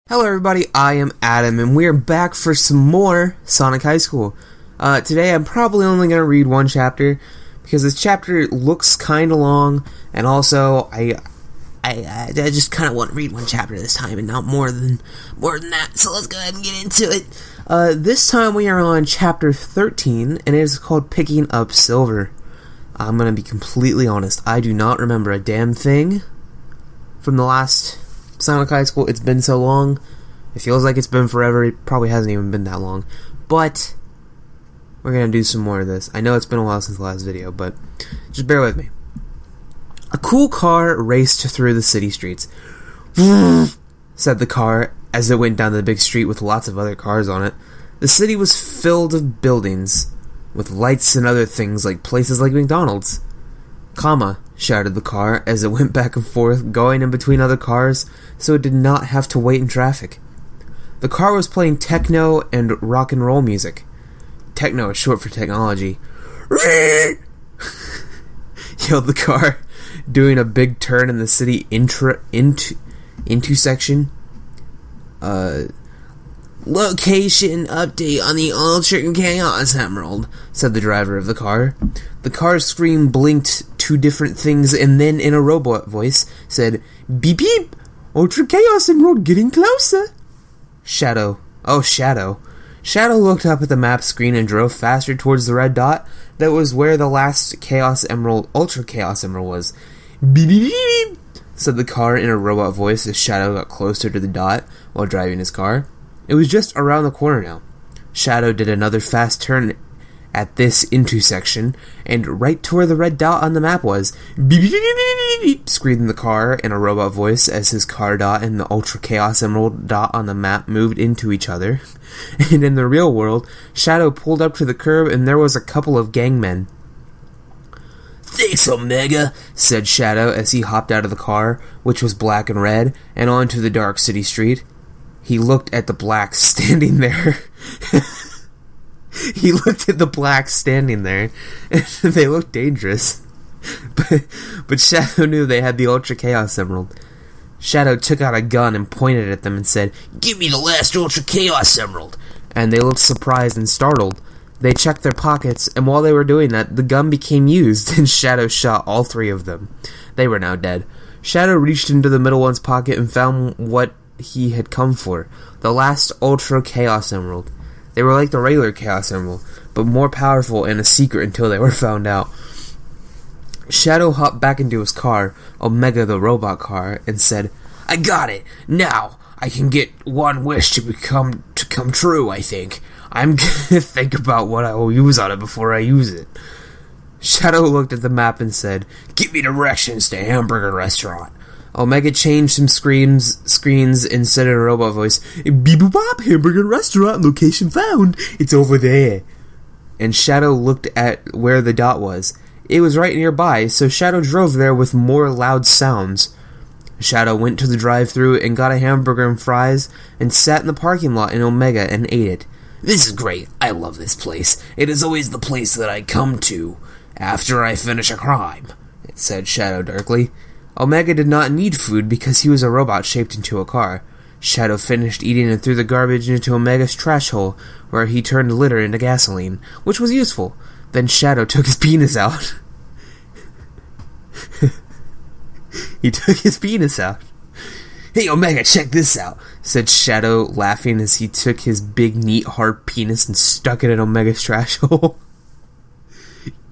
Hello everybody, I am Adam, and we're back for some more Sonic High School. Today I'm probably only going to read one chapter, because this chapter looks kind of long, and also I just kind of want to read one chapter this time, and not more than that, so let's go ahead and get into it. This time we are on chapter 13, and it is called Picking Up Silver. I'm going to be completely honest, I do not remember a damn thing from the last Sonic High School. It's been so long. It feels like it's been forever. It probably hasn't even been that long. But we're going to do some more of this. I know it's been a while since the last video, but just bear with me. A cool car raced through the city streets. Said the car as it went down the big street with lots of other cars on it. The city was filled with buildings with lights and other things like places like McDonald's. Comma, shouted the car as it went back and forth, going in between other cars, so it did not have to wait in traffic. The car was playing techno and rock and roll music. Techno is short for technology. Yelled the car, doing a big turn in the city intersection. Location update on the Ultra Chaos Emerald, said the driver of the car. The car's screen blinked two different things and then in a robot voice said, "Beep beep! Ultra Chaos Emerald getting closer!" Shadow. Shadow looked up at the map screen and drove faster towards the red dot that was where the last Chaos Emerald, Ultra Chaos Emerald was. "Beep beep beep beep!" said the car in a robot voice as Shadow got closer to the dot while driving his car. It was just around the corner now. Shadow did another fast turn at this intersection, and right to where the red dot on the map was. "Beep, beep, beep, beep, beep," screamed the car in a robot voice as his car dot and the Ultra Chaos Emerald dot on the map moved into each other. And in the real world, Shadow pulled up to the curb and there was a couple of gangmen. "Thanks, Omega," said Shadow as he hopped out of the car, which was black and red, and onto the dark city street. He looked at the blacks standing there. And they looked dangerous. But Shadow knew they had the Ultra Chaos Emerald. Shadow took out a gun and pointed at them and said, "Give me the last Ultra Chaos Emerald!" And they looked surprised and startled. They checked their pockets, and while they were doing that, the gun became used, and Shadow shot all three of them. They were now dead. Shadow reached into the middle one's pocket and found what he had come for, the last Ultra Chaos Emerald. They were like the regular Chaos Emerald, but more powerful and a secret until they were found out. Shadow hopped back into his car, Omega the robot car, and said, "I got it! Now I can get one wish to come true, I think. I'm gonna think about what I will use on it before I use it." Shadow looked at the map and said, "Give me directions to Hamburger Restaurant." Omega changed some screens and said in a robot voice, "Beep boop bop, Hamburger Restaurant, location found. It's over there." And Shadow looked at where the dot was. It was right nearby, so Shadow drove there with more loud sounds. Shadow went to the drive-thru and got a hamburger and fries and sat in the parking lot in Omega and ate it. "This is great. I love this place. It is always the place that I come to after I finish a crime," said Shadow darkly. Omega did not need food because he was a robot shaped into a car. Shadow finished eating and threw the garbage into Omega's trash hole, where he turned litter into gasoline, which was useful. Then Shadow took his penis out. He took his penis out. "Hey Omega, check this out," said Shadow, laughing as he took his big, neat, hard penis and stuck it in Omega's trash hole.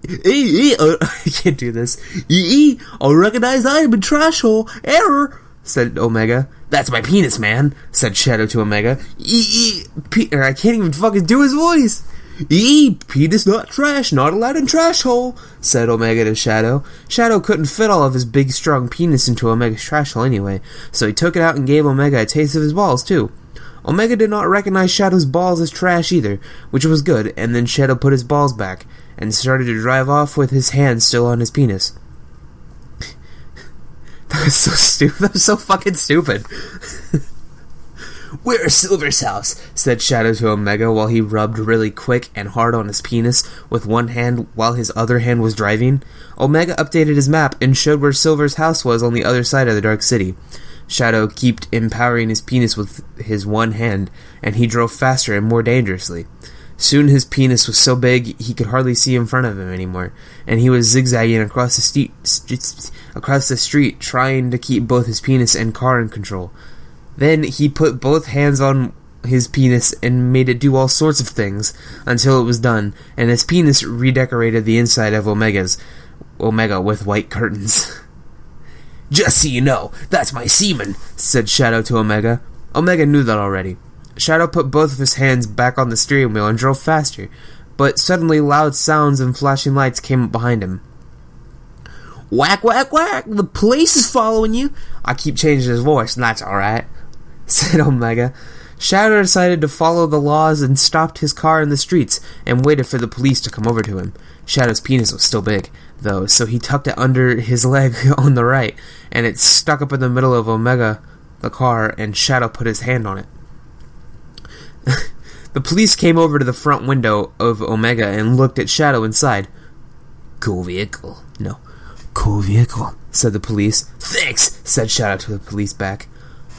I can't do this. Unrecognized item in trash hole. Error, said Omega. "That's my penis, man," said Shadow to Omega. I can't even fucking do his voice. Penis not trash, not allowed in trash hole, said Omega to Shadow. Shadow couldn't fit all of his big, strong penis into Omega's trash hole anyway, so he took it out and gave Omega a taste of his balls, too. Omega did not recognize Shadow's balls as trash either, which was good, and then Shadow put his balls back and started to drive off with his hand still on his penis. That was so stupid. That was so fucking stupid. "Where's Silver's house?" said Shadow to Omega while he rubbed really quick and hard on his penis with one hand while his other hand was driving. Omega updated his map and showed where Silver's house was on the other side of the Dark City. Shadow kept empowering his penis with his one hand, and he drove faster and more dangerously. Soon his penis was so big he could hardly see in front of him anymore, and he was zigzagging across the street trying to keep both his penis and car in control. Then he put both hands on his penis and made it do all sorts of things until it was done, and his penis redecorated the inside of Omega with white curtains. "Just so you know, that's my semen," said Shadow to Omega. Omega knew that already. Shadow put both of his hands back on the steering wheel and drove faster, but suddenly loud sounds and flashing lights came up behind him. "Whack, whack, whack! The police is following you!" I keep changing his voice, and that's alright, said Omega. Shadow decided to follow the laws and stopped his car in the streets and waited for the police to come over to him. Shadow's penis was still big, though, so he tucked it under his leg on the right, and it stuck up in the middle of Omega, the car, and Shadow put his hand on it. The police came over to the front window of Omega and looked at Shadow inside. "Cool vehicle." "No, cool vehicle," said the police. "Thanks," said Shadow to the police back.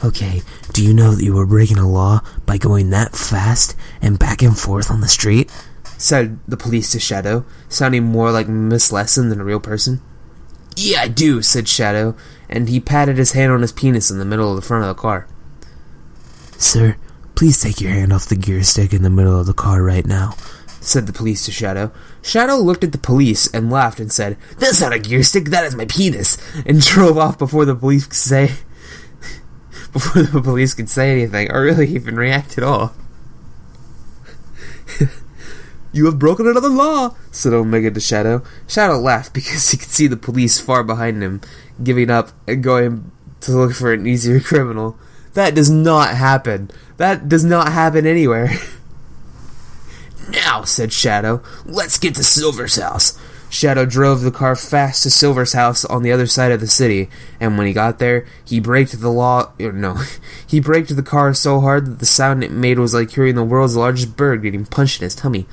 "Okay, do you know that you were breaking a law by going that fast and back and forth on the street?" said the police to Shadow, sounding more like Miss Lesson than a real person. "Yeah, I do," said Shadow, and he patted his hand on his penis in the middle of the front of the car. "Sir, please take your hand off the gear stick in the middle of the car right now," said the police to Shadow. Shadow looked at the police and laughed and said, "That's not a gear stick, that is my penis," and drove off before the police could say anything, or really even react at all. "You have broken another law," said Omega to Shadow. Shadow laughed because he could see the police far behind him, giving up and going to look for an easier criminal. That does not happen. That does not happen anywhere. "Now," said Shadow, "let's get to Silver's house." Shadow drove the car fast to Silver's house on the other side of the city, and when he got there, he braked he braked the car so hard that the sound it made was like hearing the world's largest bird getting punched in his tummy.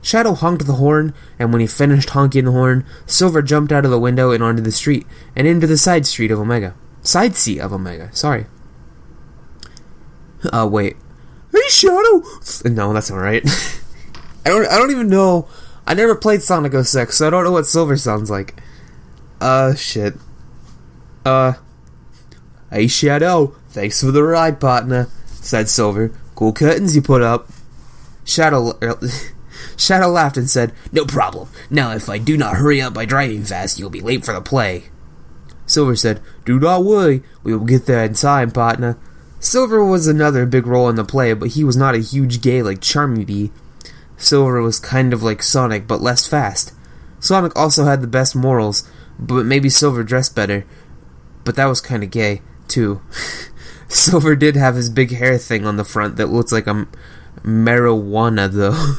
Shadow honked the horn, and when he finished honking the horn, Silver jumped out of the window and onto the street, and into the side seat of Omega, sorry. Wait. "Hey, Shadow!" No, that's alright. I don't even know. I never played Sonic 06, so I don't know what Silver sounds like. Shit. "Hey, Shadow, thanks for the ride, partner," said Silver. "Cool curtains you put up." Shadow laughed and said, "No problem. Now, if I do not hurry up by driving fast, you'll be late for the play." Silver said, "Do not worry. We will get there in time, partner." Silver was another big role in the play, but he was not a huge gay like Charmy Bee. Silver was kind of like Sonic, but less fast. Sonic also had the best morals, but maybe Silver dressed better. But that was kind of gay, too. Silver did have his big hair thing on the front that looks like a marijuana, though.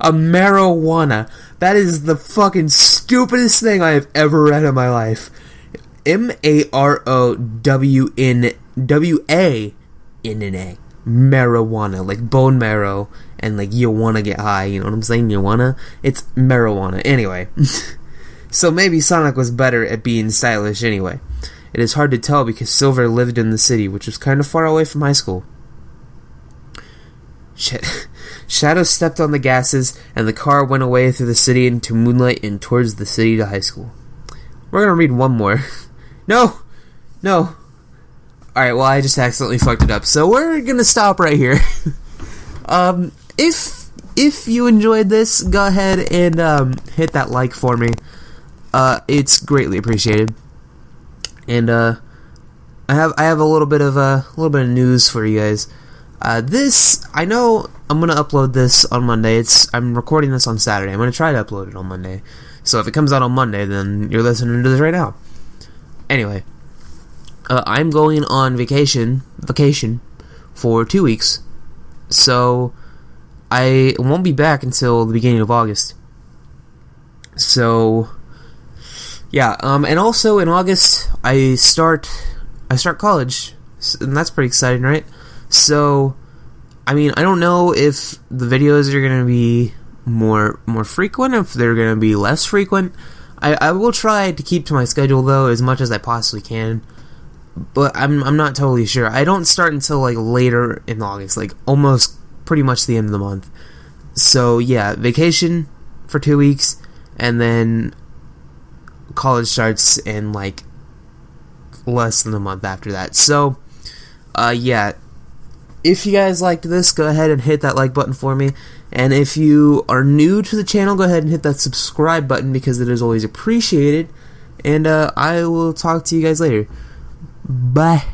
A marijuana. That is the fucking stupidest thing I have ever read in my life. MAROWNWA. Marijuana, like bone marrow, and like you wanna get high, you know what I'm saying? You wanna? It's marijuana. Anyway. So maybe Sonic was better at being stylish anyway. It is hard to tell because Silver lived in the city, which was kind of far away from high school. Shadow stepped on the gases, and the car went away through the city into moonlight and towards the city to high school. We're gonna read one more. No! Alright, well, I just accidentally fucked it up, so we're gonna stop right here. If you enjoyed this, go ahead and hit that like for me. It's greatly appreciated. And I have a little bit of news for you guys. I know I'm gonna upload this on Monday. I'm recording this on Saturday. I'm gonna try to upload it on Monday. So if it comes out on Monday, then you're listening to this right now. Anyway, I'm going on vacation for 2 weeks. So I won't be back until the beginning of August. So yeah, and also in August I start college, and that's pretty exciting, right? So I mean, I don't know if the videos are gonna be more frequent, if they're gonna be less frequent. I will try to keep to my schedule though as much as I possibly can. but I'm not totally sure. I don't start until like later in August, like almost pretty much the end of the month. So yeah, vacation for 2 weeks, and then college starts in like less than a month after that. So yeah, if you guys liked this, go ahead and hit that like button for me. And if you are new to the channel, go ahead and hit that subscribe button, because it is always appreciated. And I will talk to you guys later. Bye.